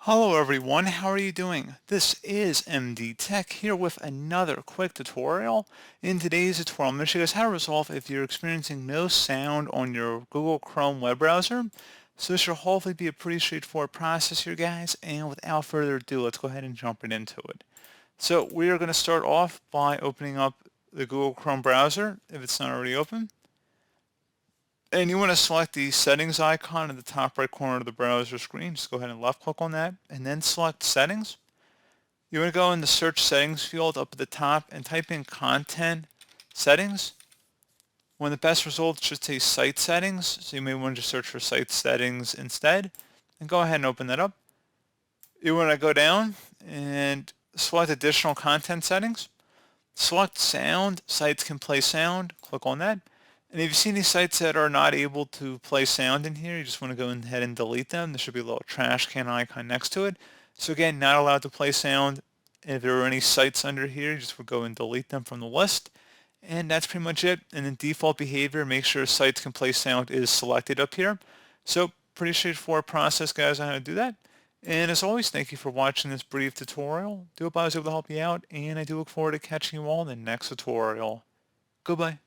Hello everyone, how are you doing? This is MD Tech here with another quick tutorial. In today's tutorial, I'm going to show you guys how to resolve if you're experiencing no sound on your Google Chrome web browser. So this should hopefully be a pretty straightforward process here, guys, and without further ado, let's go ahead and jump right into it. So we are going to start off by opening up the Google Chrome browser if it's not already open. And you want to select the settings icon in the top right corner of the browser screen. Just go ahead and left click on that and then select settings. You want to go in the search settings field up at the top and type in content settings. One of the best results should say site settings. So you may want to just search for site settings instead and go ahead and open that up. You want to go down and select additional content settings. Select sound, sites can play sound, click on that. And if you see any sites that are not able to play sound in here, you just want to go ahead and delete them. There should be a little trash can icon next to it. So again, not allowed to play sound. If there are any sites under here, you just would go and delete them from the list. And that's pretty much it. And then default behavior, make sure sites can play sound is selected up here. So pretty straightforward process, guys, on how to do that. And as always, thank you for watching this brief tutorial. Do hope I was able to help you out, and I do look forward to catching you all in the next tutorial. Goodbye.